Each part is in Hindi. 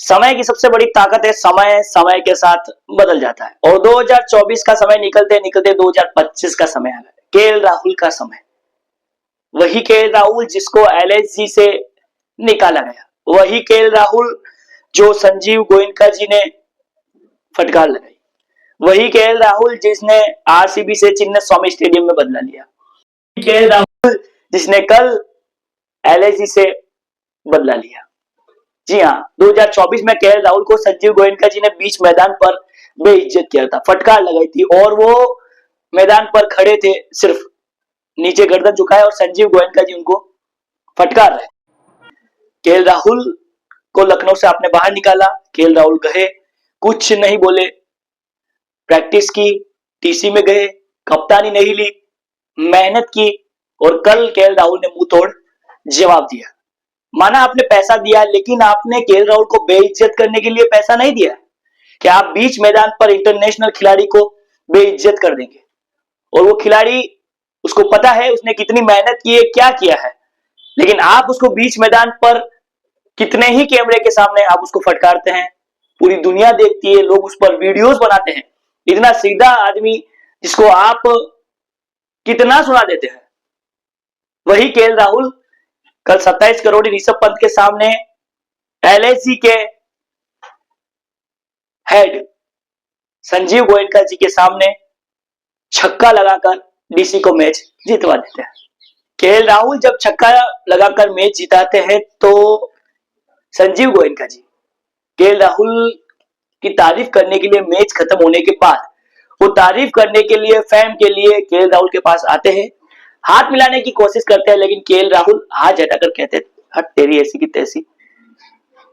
समय की सबसे बड़ी ताकत है, समय समय के साथ बदल जाता है। और 2024 का समय निकलते निकलते 2025 का समय आ गया। केएल राहुल का समय, वही केएल राहुल जिसको एलएसजी से निकाला गया, वही केएल राहुल जो संजीव गोयनका जी ने फटकार लगाई, वही केएल राहुल जिसने आरसीबी से चिन्ना स्वामी स्टेडियम में बदला लिया, केएल राहुल जिसने कल एलएसजी से बदला लिया। जी हाँ, 2024 में केएल राहुल को संजीव गोयनका जी ने बीच मैदान पर बेइज्जत किया था, फटकार लगाई थी, और वो मैदान पर खड़े थे, सिर्फ नीचे गर्दन झुकाए और संजीव गोयनका जी उनको फटकार रहे। केएल राहुल को लखनऊ से आपने बाहर निकाला, केएल राहुल गए, कुछ नहीं बोले, प्रैक्टिस की, टीसी में गए, कप्तानी नहीं ली, मेहनत की, और कल केएल राहुल ने मुंह तोड़ जवाब दिया। माना आपने पैसा दिया, लेकिन आपने केएल राहुल को बेइज्जत करने के लिए पैसा नहीं दिया कि आप बीच मैदान पर इंटरनेशनल खिलाड़ी को बेइज्जत कर देंगे। और वो खिलाड़ी, उसको पता है उसने कितनी मेहनत की है, क्या किया है, लेकिन आप उसको बीच मैदान पर कितने ही कैमरे के सामने आप उसको फटकारते हैं, पूरी दुनिया देखती है, लोग उस पर वीडियोस बनाते हैं। इतना सीधा आदमी जिसको आप कितना सुना देते हैं, वही केएल राहुल कल 27 करोड़ ऋषभ पंत के सामने, एलएसजी के हेड संजीव गोयनका जी के सामने छक्का लगाकर डीसी को मैच जितवा देते हैं। केएल राहुल जब छक्का लगाकर मैच जिताते हैं तो संजीव गोयनका जी केएल राहुल की तारीफ करने के लिए मैच खत्म होने के बाद, वो तारीफ करने के लिए, फैम के लिए केएल राहुल के पास आते हैं, हाथ मिलाने की कोशिश करते हैं, लेकिन केएल राहुल हाथ झटाकर कहते हैं, हट तेरी ऐसी की तैसी।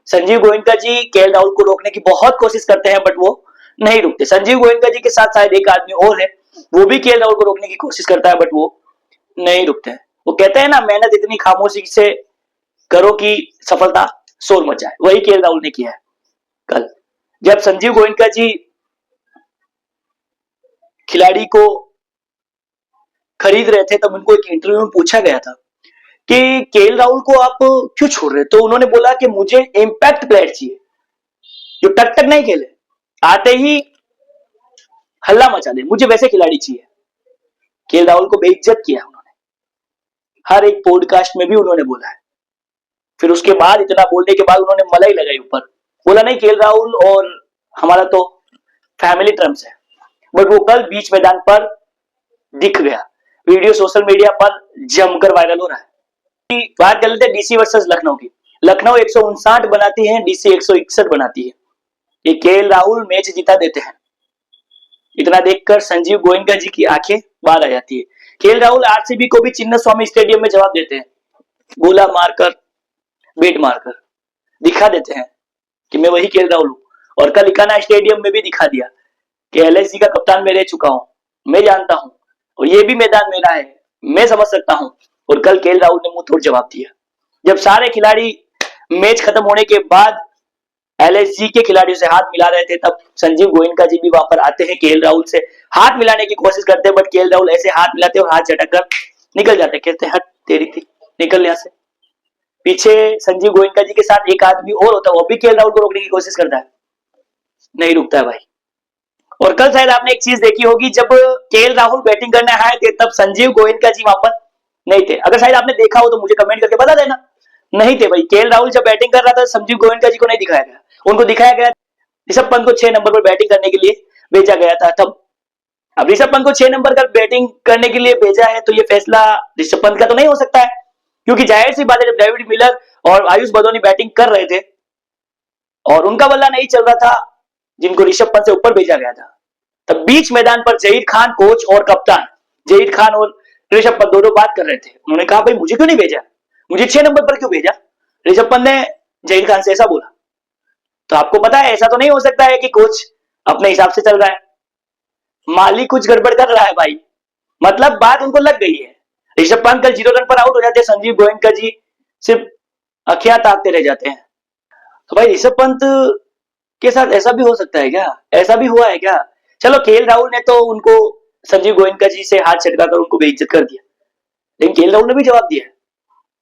संजीव गोयनका जी केएल राहुल को रोकने की बहुत कोशिश करते हैं, बट वो नहीं रुकते। संजीव गोयनका जी के साथ शायद एक आदमी और है, वो भी केएल राहुल को रोकने की कोशिश करता है, बट वो नहीं रुकते हैं। वो कहते हैं ना, मेहनत इतनी खामोशी से करो कि सफलता शोर मच जाए, वही केएल राहुल ने किया है। कल जब संजीव गोयनका जी खिलाड़ी को खरीद रहे थे, तब उनको एक इंटरव्यू में पूछा गया था कि केएल राहुल को आप क्यों छोड़ रहे, तो उन्होंने बोला कि मुझे इंपैक्ट प्लेयर चाहिए, जो टक टक नहीं खेले, आते ही हल्ला मचा दे, मुझे वैसे खिलाड़ी चाहिए। केएल राहुल को बेइज्जत किया उन्होंने, हर एक पॉडकास्ट में भी उन्होंने बोला है। फिर उसके बाद, इतना बोलने के बाद, उन्होंने मलाई लगाई ऊपर, बोला नहीं केएल राहुल और हमारा तो फैमिली टर्म्स है, बट वो कल बीच मैदान पर दिख गया। वीडियो सोशल मीडिया पर जमकर वायरल हो रहा है। बात कर लेते हैं डीसी वर्सेस लखनऊ की। लखनऊ 159 बनाती है, डीसी 161 बनाती है। ये केएल राहुल मैच जिता देते हैं। इतना देखकर संजीव गोयनका जी की आंखें बाहर आ जाती है। केएल राहुल आरसीबी को भी चिन्ना स्वामी स्टेडियम में जवाब देते हैं, गोला मारकर, बेट मारकर दिखा देते हैं कि मैं वही केएल राहुल हूं। और कल इकाना स्टेडियम में भी दिखा दिया कि एलएसजी का कप्तान मैं रह चुका हूं, मैं जानता हूं, और ये भी मैदान मेरा है, मैं समझ सकता हूं। और कल केएल राहुल ने मुंह तोड़ जवाब दिया। जब सारे खिलाड़ी मैच खत्म होने के बाद एलएसजी के खिलाड़ियों से हाथ मिला रहे थे, तब संजीव गोयनका जी भी वहां पर आते हैं, केएल राहुल से हाथ मिलाने की कोशिश करते हैं, बट केएल राहुल ऐसे हाथ मिलाते और हाथ झटक कर निकल जाते, कहते हट तेरी थी, निकल यहां से। पीछे संजीव गोयनका जी के साथ एक आदमी और होता है, वो भी केएल राहुल को रोकने की कोशिश करता है, नहीं रुकता है भाई। और कल शायद आपने एक चीज देखी होगी, जब केएल राहुल बैटिंग करने आए थे, तब संजीव गोयनका जी वहां पर नहीं थे। अगर शायद आपने देखा हो तो मुझे कमेंट करके बता देना। नहीं थे भाई, केएल राहुल जब बैटिंग कर रहा था, संजीव गोयनका जी को नहीं दिखाया गया, उनको दिखाया गया ऋषभ पंत को 6 नंबर पर बैटिंग करने के लिए भेजा गया था तब। अब ऋषभ पंत को 6 नंबर पर बैटिंग करने के लिए भेजा है, तो ये फैसला ऋषभ पंत का तो नहीं हो सकता है, क्योंकि जाहिर सी बात है, जब डेविड मिलर और आयुष बदौनी बैटिंग कर रहे थे और उनका बल्ला नहीं चल रहा था, जिनको ऋषभ पंत से ऊपर भेजा गया था, तब बीच मैदान पर जहीर खान कोच और कप्तान, जहीर खान और ऋषभ पंत दोनों बात कर रहे थे। उन्होंने कहा भाई मुझे क्यों नहीं भेजा, मुझे 6 नंबर पर क्यों भेजा? ऋषभ पंत ने जहीर खान से ऐसा बोला। तो आपको पता है, ऐसा तो नहीं हो सकता है कि कोच अपने हिसाब से चल रहा है, मालिक कुछ गड़बड़ कर रहा है भाई। मतलब बात उनको लग गई है। ऋषभ पंत कल 0 रन पर आउट हो जाते हैं, संजीव गोयनका जी सिर्फ अखियां ताकते रह जाते हैं। तो भाई ऋषभ पंत के साथ ऐसा भी हो सकता है क्या? ऐसा भी हुआ है क्या? चलो केएल राहुल ने तो उनको संजीव गोयनका जी से हाथ छटकाकर उनको बेइज्जत कर दिया, लेकिन केएल राहुल ने भी जवाब दिया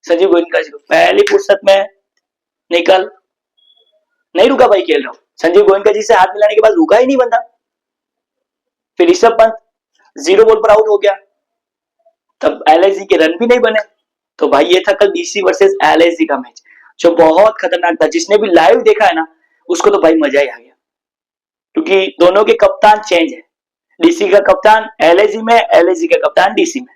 संजीव गोयनका जी को, पहली फुर्सत में निकल, नहीं रुका भाई केएल राहुल, संजीव गोयनका जी से हाथ मिलाने के बाद रुका ही नहीं बंदा। फिर ऋषभ पंत 0 बॉल पर आउट हो गया, तब एलआईसी के रन भी नहीं बने। तो भाई ये था कल डीसी वर्सेस एलआईसी का मैच, जो बहुत खतरनाक था। जिसने भी लाइव देखा है ना, उसको तो भाई मजा ही आ गया, क्योंकि दोनों के कप्तान चेंज है। डीसी का कप्तान एलआईसी में, एलआईसी का कप्तान डीसी में।